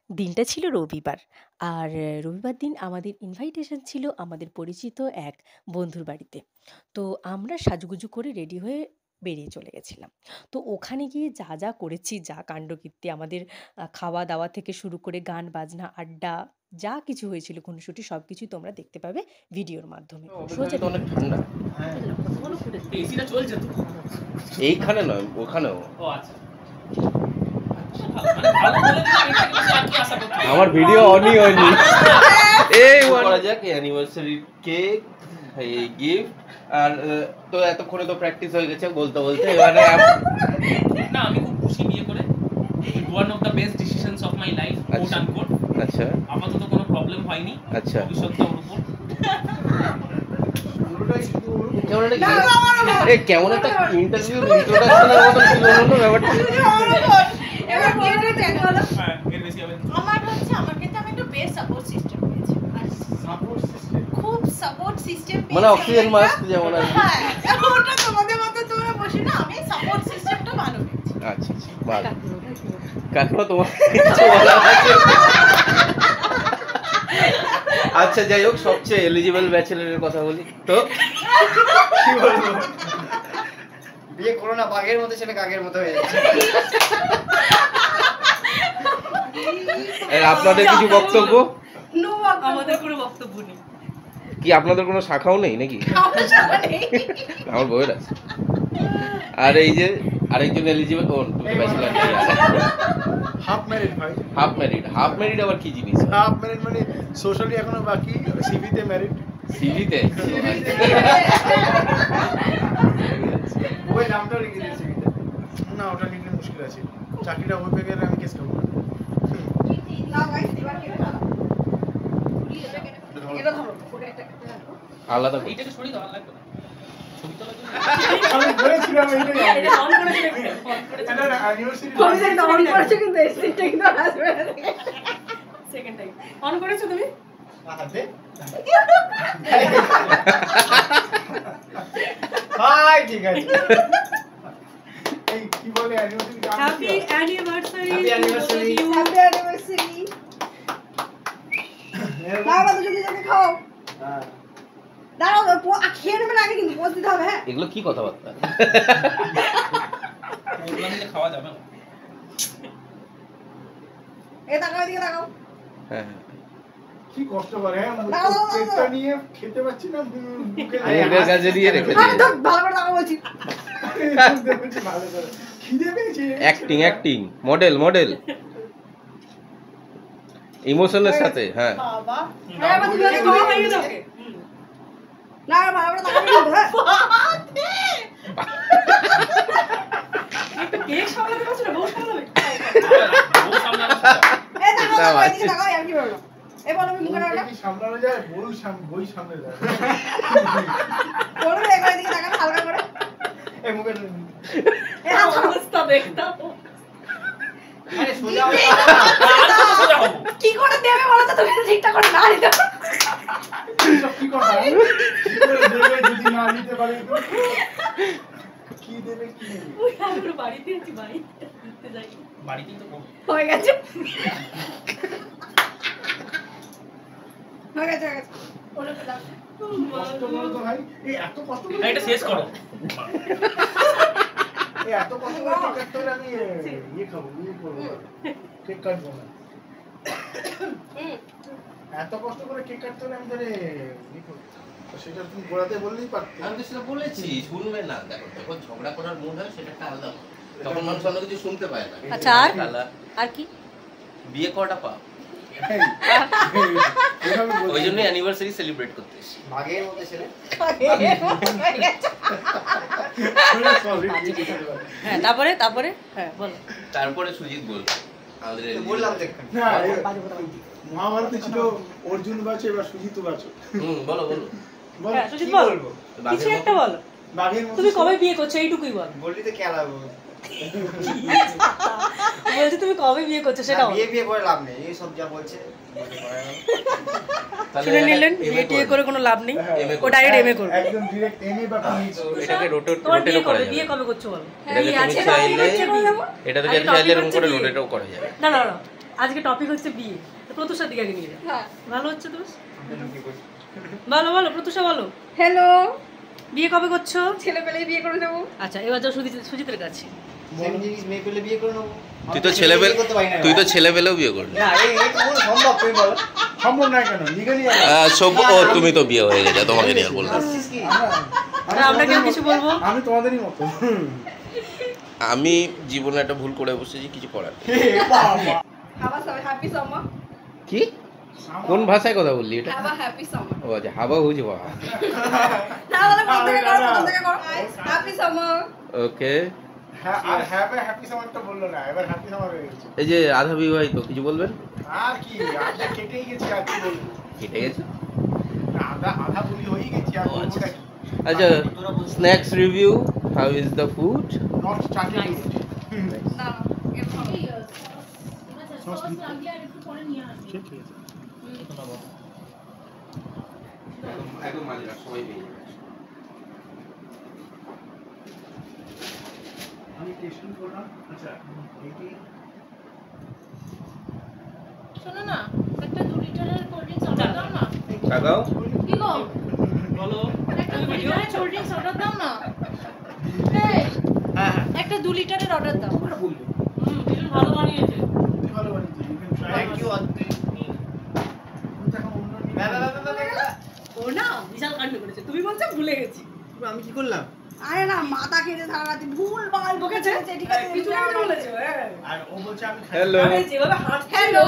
দিনটা ছিল রবিবার। আর রবিবার দিন আমাদের ইনভাইটেশন ছিল আমাদের পরিচিত এক বন্ধুর বাড়িতে। তো আমরা সাজুগুজু করে রেডি হয়ে বেরিয়ে চলে গেছিলাম। তো ওখানে গিয়ে যা যা করেছি, যা কাণ্ডকীর্তি, আমাদের খাওয়া-দাওয়া থেকে শুরু করে গান বাজনা, আড্ডা, যা কিছু হয়েছিল খুনসুটি সবকিছুই তোমরা দেখতে পাবে ভিডিওর মাধ্যমে। সোজা তো অনেক ঠান্ডা। হ্যাঁ এসিটা চলছে তো? এইখানে নয়, ওখানেও। ও আচ্ছা। মানে ভালো বলে দিলে এর থেকে বেশি আর কি আশা করতে পারি? আমার ভিডিও অনই হয়নি। এই করা যাক অ্যানিভার্সারি কেক, এই গিফট আর তো এতক্ষণে তো প্র্যাকটিস হয়ে গেছে বলতে বলতে। এবারে না, আমি খুব খুশি বিয়ে করে। One of the best decisions of my life, coat unquote. আচ্ছা আপাতত কোনো প্রবলেম হয়নি। আচ্ছা। ভবিষ্যৎটা ওর উপর। কেমন একটা কেমন একটা ইন্টারভিউর ইন্ট্রোডাকশনের মতো ছিল না ব্যাপারটা? এবার বিয়েটা চেক হলো। হ্যাঁ, এর বেশি হবে না। আমার ক্ষেত্রে আমি একটু বেস্ট সাপোর্ট সিস্টেম পেয়েছি। খুব সাপোর্ট সিস্টেম পেয়েছি। মানে অক্সিজেন মাস্ক যেমন আর কি। হ্যাঁ, ওটা তোমাদের মতো তোমরা বসে না, আমি সাপোর্ট সিস্টেমটা ভালো পেয়েছি। আচ্ছা আচ্ছা, ভালো। কাকিমা তোমার কিছু বলার আছে? আচ্ছা, যাই হোক, সবচেয়ে এলিজিবল ব্যাচেলরের কথা বলি তো। কি বলবো, বিয়ে করো না, বাঘের মতো ছেলে কাকের মতো হয়ে যাচ্ছে। আপনাদের কিছু বক্তব্য? আমাদের কোনো বক্তব্য নেই। কি আপনাদের কোনো শাখাও নেই নাকি? আমার বইয়ের আছে। আর এই যে আরেকজন এলিজিবল, ও ব্যাচেলর। হাফ ম্যারিড ভাই। Half married. হাফ ম্যারিড আবার কি জিনিস? হাফ ম্যারিড মানে সোশ্যালি এখনো বাকি, সিভিতে ম্যারিড। সিভিতে? ওই নামটা লিখে দিয়েছি সিভিতে। না, ওটা লিখলে মুশকিল আছে, চাকরিটা হয়ে গেলে আমি কেস করবো। আলাদা এইটাকে সরিয়ে দাও, আর লাগবে না। ছবি তোলার জন্য। আমি বলেছিলাম এইটাই। এটা অন করে দিলে অন করে দিলে। এটা অ্যানিভার্সারি তুমি অন করেছো কিন্তু এই সিটটা কিন্তু আসবে না। সেকেন্ড টাইম অন করেছো তুমি? হাতে হাই, ঠিক আছে। এই কি বলে anniversary? Happy anniversary. Happy anniversary. Happy anniversary. বাবা তো যদি তুমি খাও। হ্যাঁ, দাঁড়াও, খেয়ে নেবেন আগে, কিন্তু পোজ দিতে হবে। হ্যাঁ, এগুলো কি কথাবার্তা? ওগুলো নিলে খাওয়া যাবে না। এই তাকাও, এদিকে তাকাও। হ্যাঁ, কি কষ্ট করে। হ্যাঁ, দাও, দাও, দাও। পেটটা নিয়ে খেতে পাচ্ছি না, বুকে মুখের কাছে দিয়ে রেখে হ্যাঁ, দিয়ে। তো ভালো করে তাকাও বলছি। ভালো করে খিদে পেয়েছে। অ্যাক্টিং অ্যাক্টিং, মডেল মডেল, ইমোশনের সাথে। হ্যাঁ, বাবা, হ্যাঁ বাবা, তুমি খাওয়া হয়ে গেছে ওকে। না, ভালো করে তাকাও কিন্তু। হ্যাঁ, একটু কেক সামলাতে পারছো না, বউ সামলাবে। ও সামলানো এই তাকাও, এদিকে তাকাও, আর কি বলবো? এই বলো, আমি মুখে বউকে রাখলাম। কি সামলানো যায়? বই সামনে যায়। বলো, একবার এদিকে তাকাও হালকা করে। এই মুখে এই অবস্থা দেখতা। আরে সোজা সোজা হবো। কি করে দেবে বলো তো, তুমি তো ঠিকঠাক করে না দিতে। এসব কি কথা? কি করে দেবে যদি না নিতে পারে? কি দেবে, কি দেবে? ওই আমরা বাড়িতে আছি, বাড়িতে ঘুরতে যাই। বাড়িতেই তো করবো। হয়ে গেছে। হয়ে গেছে, হয়ে গেছে। ওটা তো দাও। কষ্ট করো তো ভাই। এই এত কষ্ট করে না, এটা শেষ করো। এই এত কষ্ট করে কেক কাটতে হলে আমি ইয়ে খাবো, ইয়ে করবো, কেক কাটবো না। এত কষ্ট করে কেক কাটতে হলে আমি তাহলে ইয়ে করবো। তো সেটা তুমি গোড়াতে বললেই পারতে। আমি তো সেটা বলেছি, শুনবে না। দেখো, যখন ঝগড়া করার মুড হয় সেটা একটা আলাদা, তখন মানুষ অন্য কিছু শুনতে পায় না। আচ্ছা, আর? আর কি বিয়ে করাটা পা, এই, এভাবে ওই বলছি। জন্য অ্যানিভার্সারি সেলিব্রেট করতে এসেছি। বাঘের মতো ছেলে। হ্যাঁ, তারপরে তারপরে হ্যাঁ বলো। তারপরে সুজিত বলবে আমাদের তো বললাম তো এক্ষুনি। না, মহাভারতে ছিল অর্জুন বাঁচো, এবার সুজিত বাঁচো। বলো বলো। বল, হ্যাঁ, সুজিত কি বল। বলবো? কিছু একটা বলো। বাঘের মতো তুমি কবে ছিল। বিয়ে করছো এইটুকুই বল। বললি তো খেলাবো। বলছি তুমি কবে বিয়ে করছো সেটা বলো। বিয়ে করে লাভ নেই, এই সব যা বলছে বলে করা গেল। তাহলে শুনে নিলেন, MA বিয়ে টিয়ে করে কোনো লাভ নেই। হ্যাঁ, ও ডাইরেক্ট এমএ করবে। একদম ডিরেক্ট এমএ বা পিএইচডি। তো এটাকে তোমার বিয়ে রোটেটও করা কবে, যাবে। বিয়ে কবে করছো বলো। এটাকে তুমি চাইলে, এটাতে যদি চাইলে এরকম করে রোটেটও করা যাবে। না না না, আজকে টপিক হচ্ছে বিয়ে। প্রত্যুষার দিকে আগে নিয়ে যাও। হ্যাঁ ভালো হচ্ছে তো? বলো বলো প্রত্যুষা বলো। হ্যালো বিয়ে কবে করছো? ছেলে পেলে বিয়ে করে নেবো। আচ্ছা এবার যাও সুজিতের কাছে। সেম জিনিস মেয়ে পেলে বিয়ে করে নেবো। তুই তো ছেলে পেলে তুই তো ছেলে পেলেও বিয়ে করবি না এই কোনো সম্ভব তুমি বলো। সম্ভব নয় কেন লিগালি সব ও তুমি তো বিয়ে হয়ে গেছে তোমাকে নিয়ে আর বলবো আসছিস কি? আমরা কেউ কিছু বলবো? আমি তোমাদেরই মতো আমি জীবনে একটা ভুল করে বসেছি কিছু করার নেই। হাবা সবাই হ্যাপি সামার। কি কোন ভাষায় কথা বললি এটা হাবা হ্যাপি সামার। ও আচ্ছা হাবা হুজি বাবা না বলে কোথা থেকে করো কোথা থেকে করো। Happy summer. ওকে হ্যাঁ আর হ্যাপি সামারটা বললো না এবার হ্যাপি সামার হয়ে গেছে এই যে আধা বিবাহিত কিছু বলবেন আর কি আধা কেটেই গেছি আর কি বলবো কেটে গেছে আধা আধা বলি হয়ে গেছি আর ও, আচ্ছা। বলবোটা কি আচ্ছা snacks review how is the food not starting না না এরকম হবে। ঠিক আছে একদম মাঝে সবাই পেয়ে যাবে আমি টেস্টিং করলাম আচ্ছা এইটি শোনো না একটা 2 লিটারের কোল্ড ড্রিঙ্কস অর্ডার দাও না। কাকাও কি গো বলো একটা 2 লিটারের কোল্ড ড্রিঙ্কস অর্ডার দাও না। এই হ্যাঁ একটা 2 লিটারের অর্ডার দাও। আমরা বলবো ভীষণ ভালো বানিয়েছে তুমি ভালো বানিয়েছো you can try thank you Adri. তুমি তো এখন অন্য না না না না না ও না বিশাল কাণ্ড করেছে, তুমি বলছো ভুলে গেছি। আমি কি করলাম? আরে না মাথা খেতে সারা রাতে ভুল ভাল বকেছে ঠিক আছে কিছু একটা বলেছো। হ্যাঁ আর ও বলছে আমি খাই হ্যালো আরে যেভাবে হাঁটছিল, হ্যালো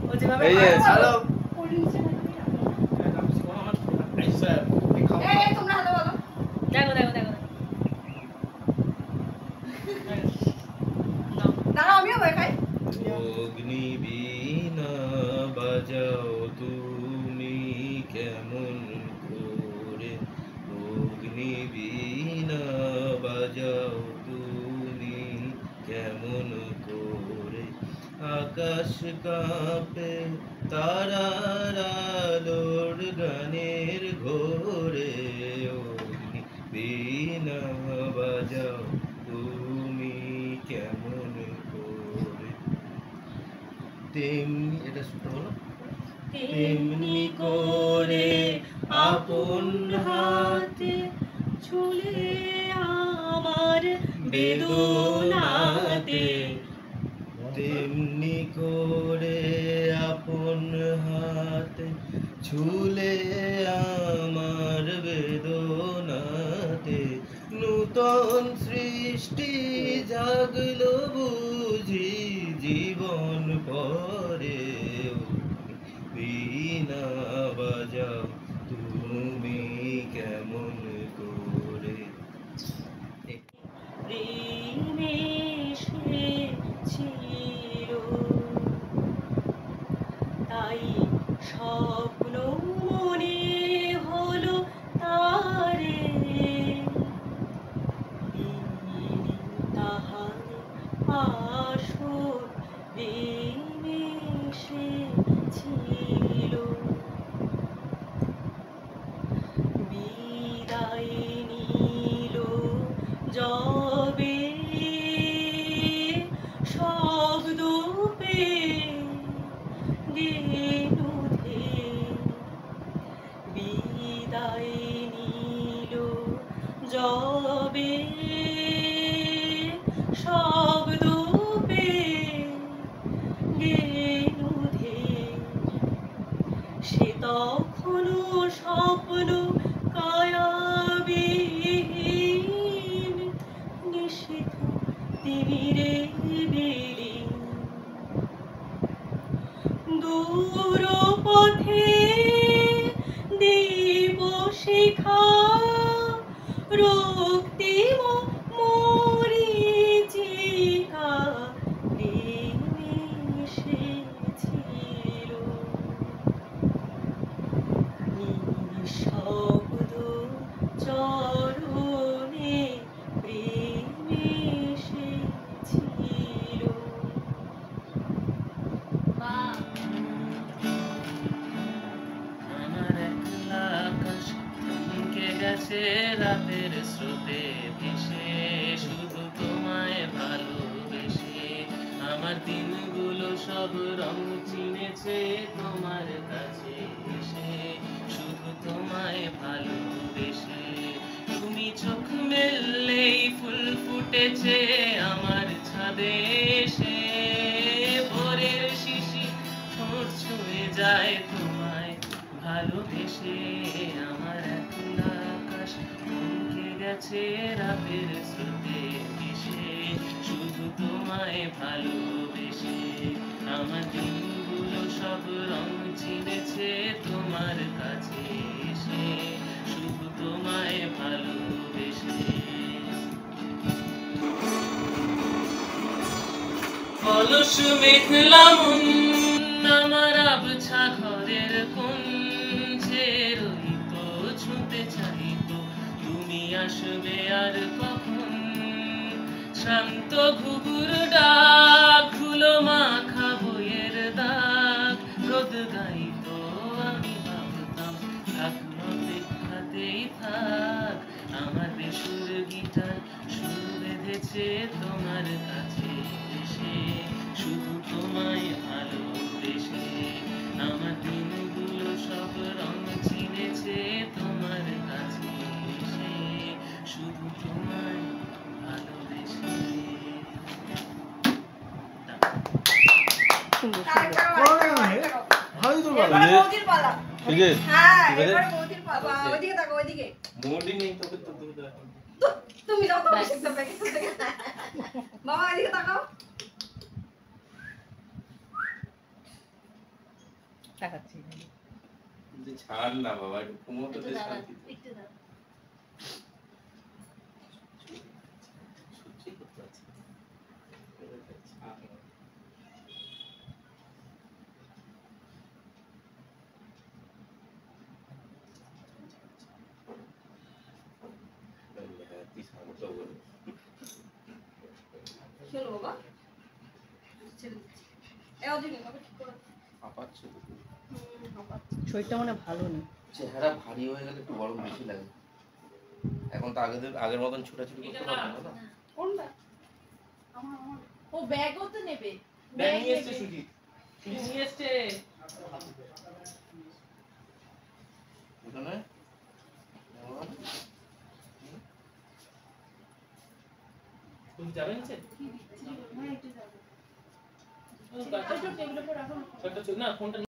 ও যেভাবে এই যে হাঁটছিল, হ্যালো স্যার এই খাও এই তোমরা হ্যালো বলো। দেখো দেখো দেখো দাঁড়াও আমিও বই খাই। অগ্নিবীণা বাজাও তুমি কেমন করে অগ্নিবীণা বাজাও তুমি কেমন করে আকাশ কাঁপে তারার আলোর গানের ঘোরে অগ্নিবীণা বাজাও তুমি কেমন করে তেমনি এটা শুনতে বলো তেমনি করে আপন হাতে ছুলে আমার বেদনাতে, তেমনি করে আপন হাতে ছুলে আমার বেদনাতে নূতন সৃষ্টি জাগলো বুঝি জীবন পরে বীণা বাজাও তুমি কেমন করে প্রেমে এসেছিল তাই স্বপ্ন মনে হলো তারে তাহার আসর প্রেমে এসেছিল বিদায় নিল যবে শব্দ পেয়ে গেলুধে বিদায় নিল যবে শব্দ পেয়ে গেলুধে সে তখনও স্বপ্ন কায়াবিহীন নিষিদ্ধ তিমিরে বেলি দূর পথে দীপ শিখা রক্তিম মরীচিকা নেমে এসেছিল নিঃশব্দ চরণে প্রেমে এসেছিল। আমার একলা আকাশ থমকে গেছে রাতের স্রোতে ভেসে শুধু তোমায় ভালোবেসে আমার দিনগুলো সব রং চিনেছে তোমার কাছে এসে, শুধু তোমায় ভালোবেসে। তুমি চোখ মেললেই ফুল ফুটেছে আমার ছাদে এসে, ভোরের শিশির ঠোঁট ছুঁয়ে যায় তোমায় ভালোবেসে। আমার একলা আকাশ থমকে গেছে রাতের স্রোতে ভেসে, শুধু তোমায় ভালোবেসে। আমার দিনগুলো সব রং চিনেছে তোমার কাছে এসে, শুধু তোমায় ভালোবেসে। অলস মেঘলা মন আমার আবছা ঘরের কোণে রইতো, ছুঁতে চাইতো তুমি আসবে আর কখন। শান্ত ঘুঘুর ডাক, ধুলো মাখা বইয়ের দাগ, রোদ গাইতো আমি ভাবতাম থাকলো অপেক্ষাতেই থাক। আমার বেসুর গিটার সুর বেঁধেছে তোমার কাছে এসে, শুধু তোমায় ভালোবেসে। আমার দিনগুলো সব রং চিনেছে তোমার কাছে এসে, শুধু তোমায় ভালোবেসে। সুন্দর আরেকটা সুন্দর। গাও, আরেকটা গাও। ভালোই তো এবার ভালো বৌদির পালা। এই যে হ্যাঁ, এবারে? এবার বৌদির পালা। ওইদিকে তাকাও, ওইদিকে। মোডই নেই তোকে তো তুমি তো এখন। তুমি যাও তো শিখতে প্যাকেট থেকে। বাবা এদিকে তাকাও। তাকাচ্ছি। যে ছাড় না বাবা, একটু ঘুমোতে দে শান্তি। সহ্যই করতে পারছি না। তুই শান্ত বল। চলো বাবা। ছেড়ে দিচ্ছি। ওদিকে বাবা ঠিক করো। হাঁপাচ্ছে তো। বাবা। শরীরটা মনে হয় ভালো নেই। চেহারা ভারী হয়ে গেলে একটু গরম বেশি লাগে। এখন তো আগের মতন ছোটাছুটি করতে পারবো না। কোনটা? ও ব্যাগও তো নেবে। ব্যাগ নিয়ে এসছে সুজিত, সুজিত নিয়ে এসছে। এখানে তুমি যাবেন নিচে? হ্যাঁ একটু যাবে। ও, গাড়িটা- টেবিলের উপর রাখো। না ফোনটা